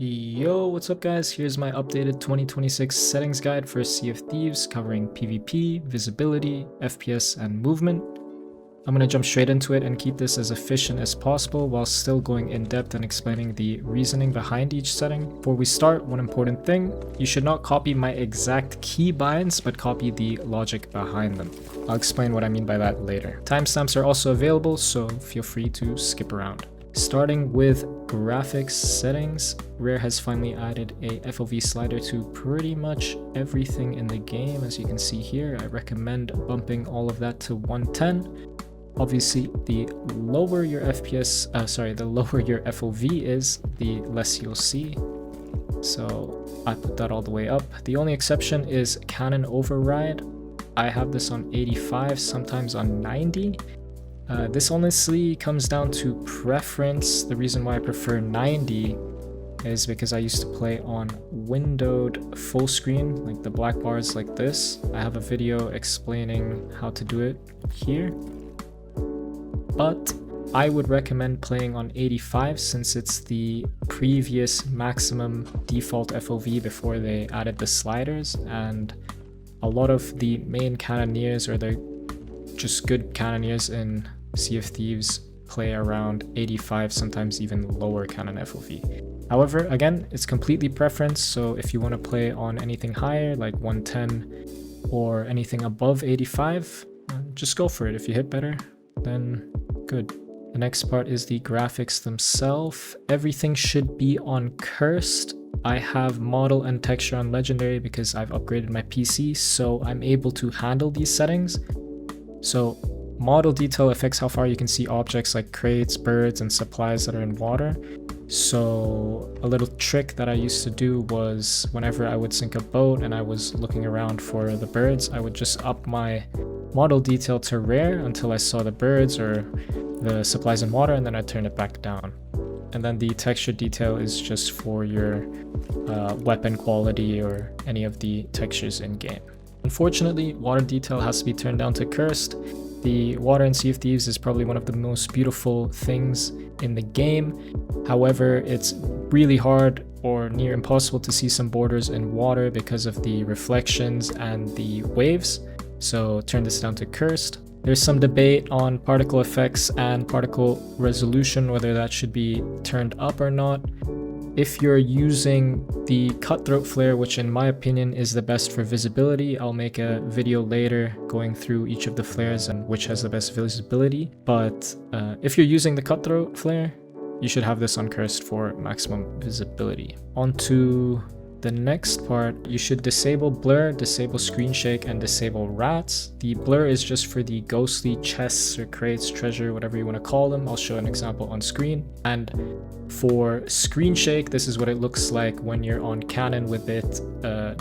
Yo, what's up guys? Here's my updated 2026 settings guide for Sea of Thieves covering PvP, visibility, FPS, and movement. I'm gonna jump straight into it and keep this as efficient as possible while still going in depth and explaining the reasoning behind each setting. Before we start, one important thing, you should not copy my exact keybinds, but copy the logic behind them. I'll explain what I mean by that later. Timestamps are also available, so feel free to skip around. Starting with graphics settings, Rare has finally added a FOV slider to pretty much everything in the game. As you can see here, I recommend bumping all of that to 110. Obviously, the lower your the lower your FOV is, the less you'll see. So I put that all the way up. The only exception is cannon override. I have this on 85, sometimes on 90. This honestly comes down to preference. The reason why I prefer 90 is because I used to play on windowed full screen, like the black bars like this. I have a video explaining how to do it here. But I would recommend playing on 85 since it's the previous maximum default FOV before they added the sliders, and a lot of the main cannoneers or the just good cannoneers in Sea of Thieves play around 85, sometimes even lower cannon FOV. However, again, it's completely preference, so if you want to play on anything higher like 110 or anything above 85, just go for it. If you hit better, then good. The next part is the graphics themselves. Everything should be on cursed. I have model and texture on legendary because I've upgraded my PC, so I'm able to handle these settings. So model detail affects how far you can see objects like crates, birds, and supplies that are in water. So a little trick that I used to do was whenever I would sink a boat and I was looking around for the birds, I would just up my model detail to rare until I saw the birds or the supplies in water, and then I turn it back down. And then the texture detail is just for your weapon quality or any of the textures in game. Unfortunately, water detail has to be turned down to cursed. The water in Sea of Thieves is probably one of the most beautiful things in the game. However, it's really hard or near impossible to see some borders in water because of the reflections and the waves. So turn this down to cursed. There's some debate on particle effects and particle resolution, whether that should be turned up or not. If you're using the cutthroat flare, which in my opinion is the best for visibility, I'll make a video later going through each of the flares and which has the best visibility. But if you're using the cutthroat flare, you should have this on cursed for maximum visibility. Onto the next part, you should disable blur, disable screen shake, and disable rats. The blur is just for the ghostly chests or crates, treasure, whatever you want to call them. I'll show an example on screen. And for screen shake, this is what it looks like when you're on cannon with it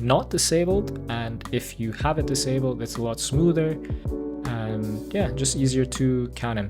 not disabled. And if you have it disabled, it's a lot smoother and yeah, just easier to cannon.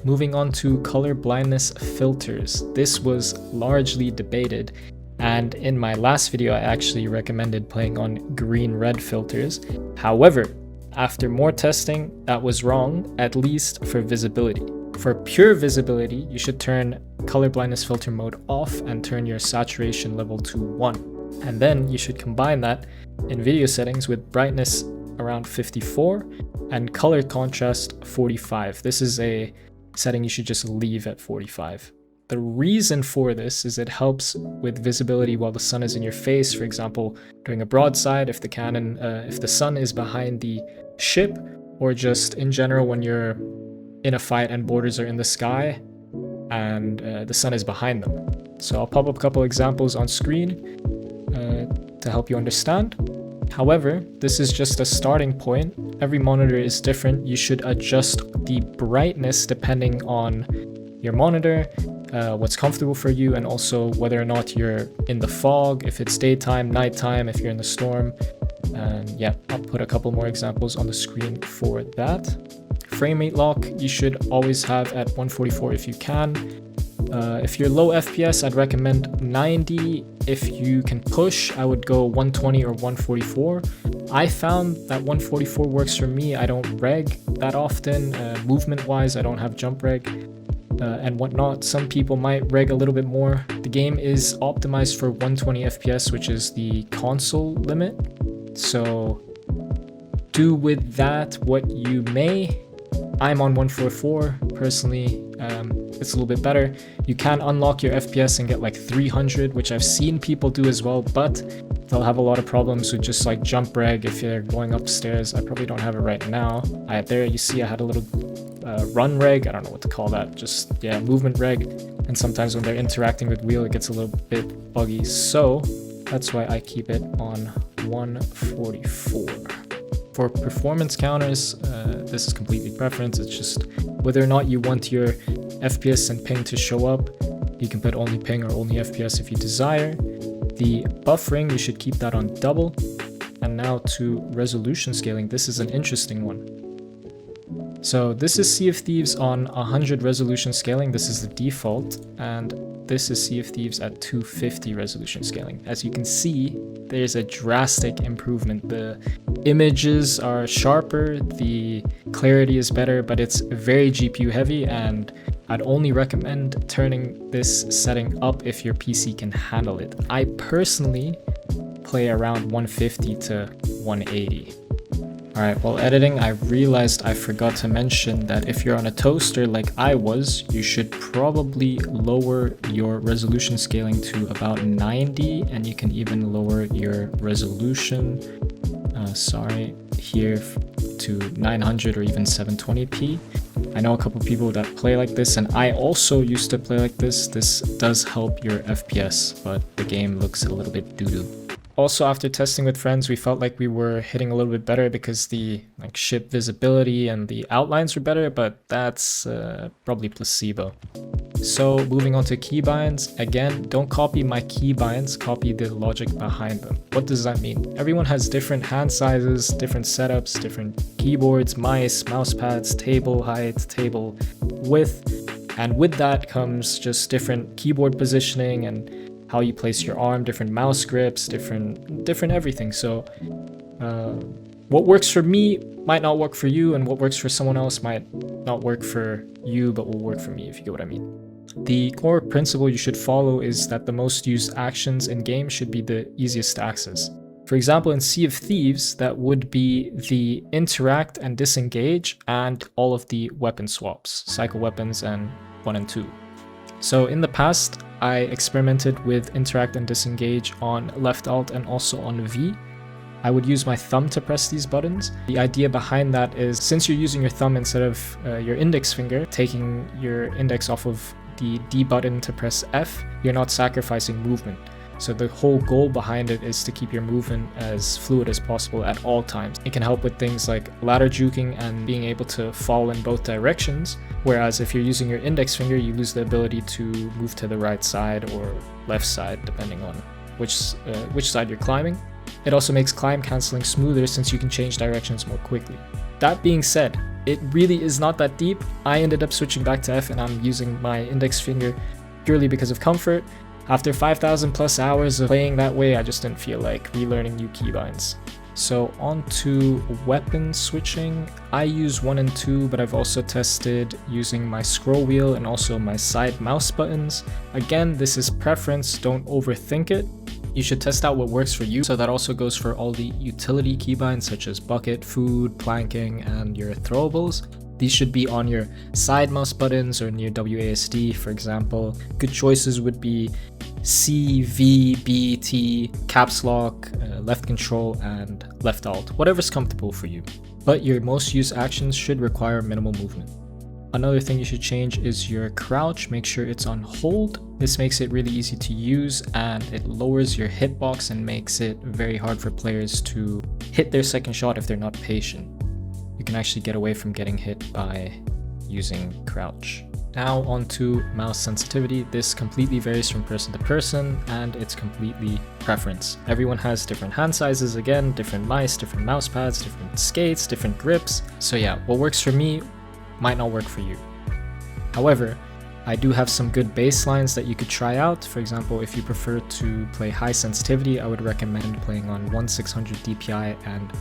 Moving on to color blindness filters. This was largely debated. And in my last video, I actually recommended playing on green-red filters. However, after more testing, that was wrong, at least for visibility. For pure visibility, you should turn color blindness filter mode off and turn your saturation level to 1. And then you should combine that in video settings with brightness around 54 and color contrast 45. This is a setting you should just leave at 45. The reason for this is it helps with visibility while the sun is in your face. For example, during a broadside, if the sun is behind the ship, or just in general when you're in a fight and borders are in the sky and the sun is behind them. So I'll pop up a couple examples on screen to help you understand. However, this is just a starting point. Every monitor is different. You should adjust the brightness depending on your monitor, what's comfortable for you, and also whether or not you're in the fog, if it's daytime, nighttime, if you're in the storm. And yeah, I'll put a couple more examples on the screen for that. Frame rate lock, you should always have at 144 if you can. If you're low FPS, I'd recommend 90. If you can push, I would go 120 or 144. I found that 144 works for me. I don't reg that often. Movement wise, I don't have jump reg. and whatnot. Some people might reg a little bit more. The game is optimized for 120 FPS, which is the console limit. So do with that what you may. I'm on 144 personally. It's a little bit better. You can unlock your FPS and get like 300, which I've seen people do as well, but they'll have a lot of problems with just like jump reg if you're going upstairs. I probably don't have it right now. There you see I had a little run reg. I don't know what to call that. Just, yeah, movement reg. And sometimes when they're interacting with wheel, it gets a little bit buggy. So that's why I keep it on 144. For performance counters, this is completely preference. It's just whether or not you want your FPS and ping to show up. You can put only ping or only FPS if you desire. The buffering, you should keep that on double. And now to resolution scaling. This is an interesting one. So this is Sea of Thieves on 100 resolution scaling. This is the default. And this is Sea of Thieves at 250 resolution scaling. As you can see, there's a drastic improvement. The images are sharper, the clarity is better, but it's very GPU heavy, and I'd only recommend turning this setting up if your PC can handle it. I personally play around 150 to 180. Alright, while editing, I realized I forgot to mention that if you're on a toaster like I was, you should probably lower your resolution scaling to about 90, and you can even lower your resolution, here to 900 or even 720p. I know a couple people that play like this, and I also used to play like this. This does help your FPS, but the game looks a little bit doo-doo. Also, after testing with friends, we felt like we were hitting a little bit better because the ship visibility and the outlines were better, but that's probably placebo. So moving on to keybinds, again, don't copy my keybinds, copy the logic behind them. What does that mean? Everyone has different hand sizes, different setups, different keyboards, mice, mouse pads, table height, table width, and with that comes just different keyboard positioning and how you place your arm, different mouse grips, different everything. So what works for me might not work for you, and what works for someone else might not work for you, but will work for me, if you get what I mean. The core principle you should follow is that the most used actions in game should be the easiest to access. For example, in Sea of Thieves, that would be the interact and disengage and all of the weapon swaps, cycle weapons and 1 and 2. So in the past, I experimented with interact and disengage on left alt and also on V. I would use my thumb to press these buttons. The idea behind that is, since you're using your thumb instead of your index finger, taking your index off of the D button to press F, you're not sacrificing movement. So the whole goal behind it is to keep your movement as fluid as possible at all times. It can help with things like ladder juking and being able to fall in both directions, whereas if you're using your index finger, you lose the ability to move to the right side or left side, depending on which side you're climbing. It also makes climb canceling smoother since you can change directions more quickly. That being said, it really is not that deep. I ended up switching back to F and I'm using my index finger purely because of comfort. After 5,000 plus hours of playing that way, I just didn't feel like relearning new keybinds. So on to weapon switching. I use 1 and 2, but I've also tested using my scroll wheel and also my side mouse buttons. Again, this is preference, don't overthink it. You should test out what works for you. So that also goes for all the utility keybinds such as bucket, food, planking, and your throwables. These should be on your side mouse buttons or near WASD, for example. Good choices would be C, V, B, T, caps lock, left control, and left alt, whatever's comfortable for you. But your most used actions should require minimal movement. Another thing you should change is your crouch. Make sure it's on hold. This makes it really easy to use and it lowers your hitbox and makes it very hard for players to hit their second shot if they're not patient. You can actually get away from getting hit by using crouch. Now onto mouse sensitivity. This completely varies from person to person and it's completely preference. Everyone has different hand sizes, again, different mice, different mouse pads, different skates, different grips. So yeah, what works for me might not work for you. However, I do have some good bass lines that you could try out. For example, if you prefer to play high sensitivity, I would recommend playing on 1600 DPI and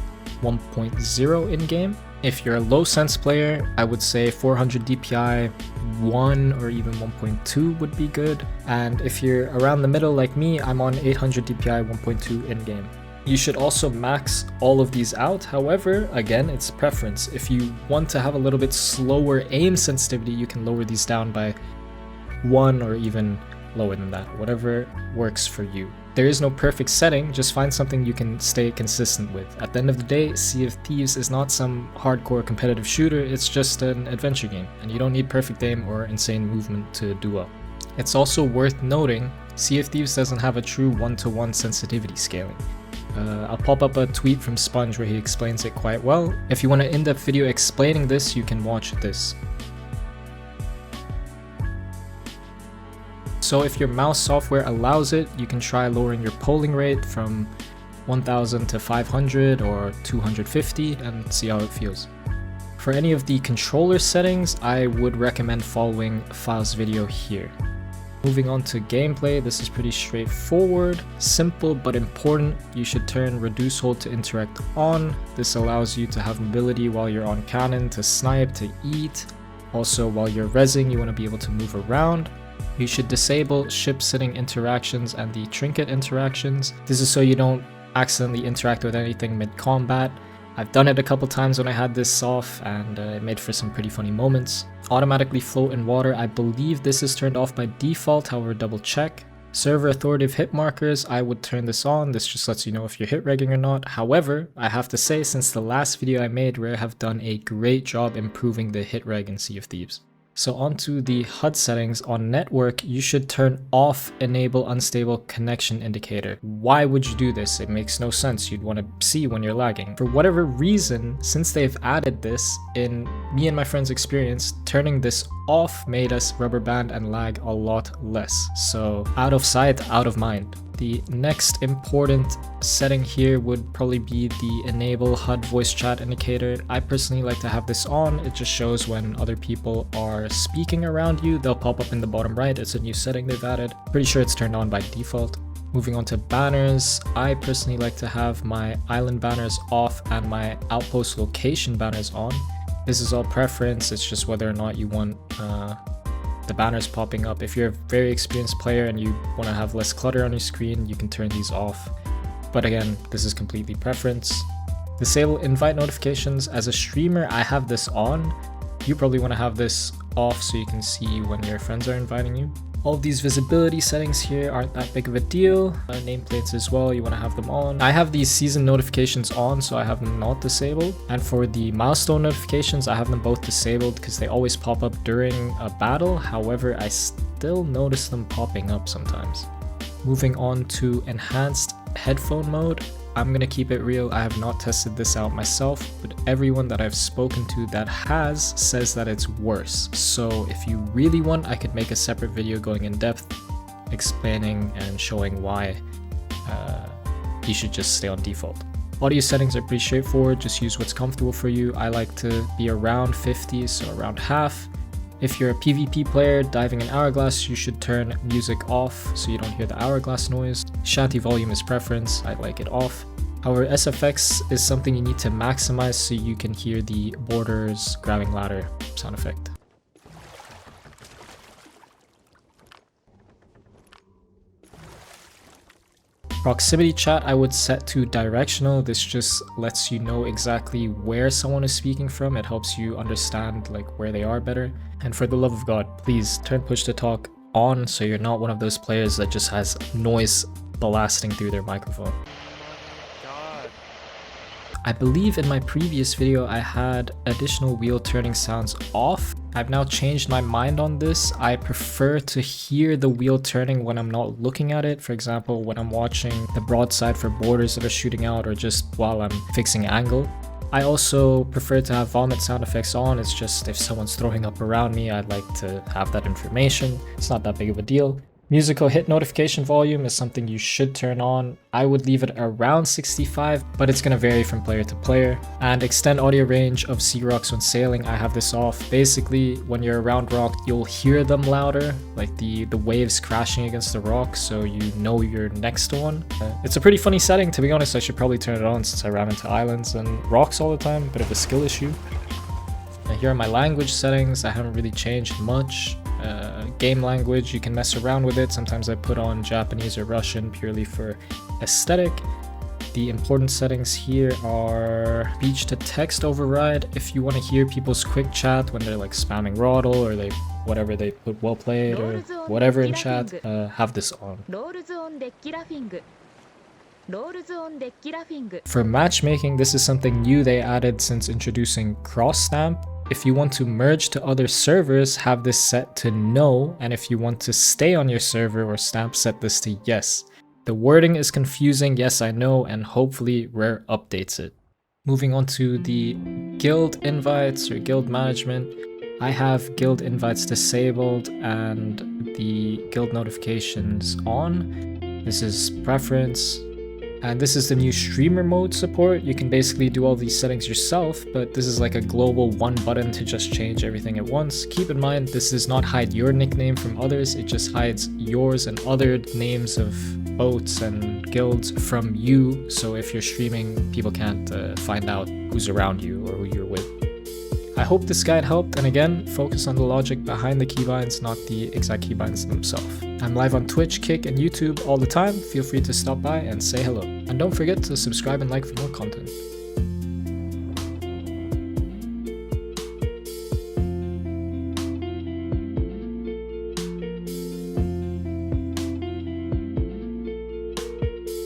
1.0 in-game. If you're a low sense player, I would say 400 DPI, 1 or even 1.2 would be good. And if you're around the middle like me, I'm on 800 DPI, 1.2 in-game. You should also max all of these out. However, again, it's preference. If you want to have a little bit slower aim sensitivity, you can lower these down by 1 or even lower than that, whatever works for you. There is no perfect setting, just find something you can stay consistent with. At the end of the day, Sea of Thieves is not some hardcore competitive shooter, it's just an adventure game, and you don't need perfect aim or insane movement to do well. It's also worth noting, Sea of Thieves doesn't have a true one-to-one sensitivity scaling. I'll pop up a tweet from Sponge where he explains it quite well. If you want an in-depth video explaining this, you can watch this. So if your mouse software allows it, you can try lowering your polling rate from 1000 to 500 or 250 and see how it feels. For any of the controller settings, I would recommend following File's video here. Moving on to gameplay, this is pretty straightforward, simple but important. You should turn reduce hold to interact on. This allows you to have mobility while you're on cannon, to snipe, to eat. Also, while you're rezzing, you want to be able to move around. You should disable ship sitting interactions and the trinket interactions. This is so you don't accidentally interact with anything mid-combat. I've done it a couple times when I had this off, and it made for some pretty funny moments. Automatically float in water, I believe this is turned off by default, however double check. Server authoritative hit markers, I would turn this on. This just lets you know if you're hit regging or not. However, I have to say, since the last video I made, Rare have done a great job improving the hit reg in Sea of Thieves. So onto the HUD settings. On network, you should turn off enable unstable connection indicator. Why would you do this? It makes no sense. You'd want to see when you're lagging. For whatever reason, since they've added this, in me and my friend's experience, turning this off made us rubber band and lag a lot less. So out of sight, out of mind. The next important setting here would probably be the enable HUD voice chat indicator. I personally like to have this on. It just shows when other people are speaking around you. They'll pop up in the bottom right. It's a new setting they've added. Pretty sure it's turned on by default. Moving on to banners, I personally like to have my island banners off and my outpost location banners on. This is all preference. It's just whether or not you want the banners popping up. If you're a very experienced player and you want to have less clutter on your screen, you can turn these off. But again, this is completely preference. Disable invite notifications. As a streamer, I have this on. You probably want to have this off so you can see when your friends are inviting you. All of these visibility settings here aren't that big of a deal. Nameplates as well, you want to have them on. I have these season notifications on, so I have them not disabled. And for the milestone notifications, I have them both disabled because they always pop up during a battle. However, I still notice them popping up sometimes. Moving on to enhanced headphone mode. I'm gonna keep it real, I have not tested this out myself, but everyone that I've spoken to that has says that it's worse. So if you really want, I could make a separate video going in depth, explaining and showing why you should just stay on default. Audio settings are pretty straightforward, just use what's comfortable for you. I like to be around 50, so around half. If you're a PvP player diving in Hourglass, you should turn music off so you don't hear the Hourglass noise. Shanty volume is preference, I like it off. However, SFX is something you need to maximize so you can hear the borders grabbing ladder sound effect. Proximity chat I would set to directional. This just lets you know exactly where someone is speaking from. It helps you understand like where they are better. And for the love of God, please turn push to talk on so you're not one of those players that just has noise blasting through their microphone. I believe in my previous video I had additional wheel turning sounds off. I've now changed my mind on this. I prefer to hear the wheel turning when I'm not looking at it. For example, when I'm watching the broadside for borders that are shooting out or just while I'm fixing angle. I also prefer to have vomit sound effects on. It's just if someone's throwing up around me, I'd like to have that information. It's not that big of a deal. Musical hit notification volume is something you should turn on. I would leave it around 65, but it's gonna vary from player to player. And extend audio range of sea rocks when sailing, I have this off. Basically, when you're around rock, you'll hear them louder, like the waves crashing against the rock, so you know you're next to one. It's a pretty funny setting, to be honest. I should probably turn it on since I ran into islands and rocks all the time, bit of a skill issue. And here are my language settings. I haven't really changed much. Game language, you can mess around with it. Sometimes I put on Japanese or Russian purely for aesthetic. The important settings here are speech to text override. If you want to hear people's quick chat when they're like spamming Roddle or they put well played or whatever in chat, have this on. For matchmaking, this is something new they added since introducing cross stamp. If you want to merge to other servers, have this set to no, and if you want to stay on your server or stamp, set this to yes. The wording is confusing, yes I know, and hopefully Rare updates it. Moving on to the guild invites or guild management, I have guild invites disabled and the guild notifications on. This is preference. And this is the new streamer mode support. You can basically do all these settings yourself, but this is like a global one button to just change everything at once. Keep in mind, this does not hide your nickname from others. It just hides yours and other names of boats and guilds from you. So if you're streaming, people can't find out who's around you or who you're with. I hope this guide helped, and again, focus on the logic behind the keybinds, not the exact keybinds themselves. I'm live on Twitch, Kick, and YouTube all the time. Feel free to stop by and say hello. And don't forget to subscribe and like for more content.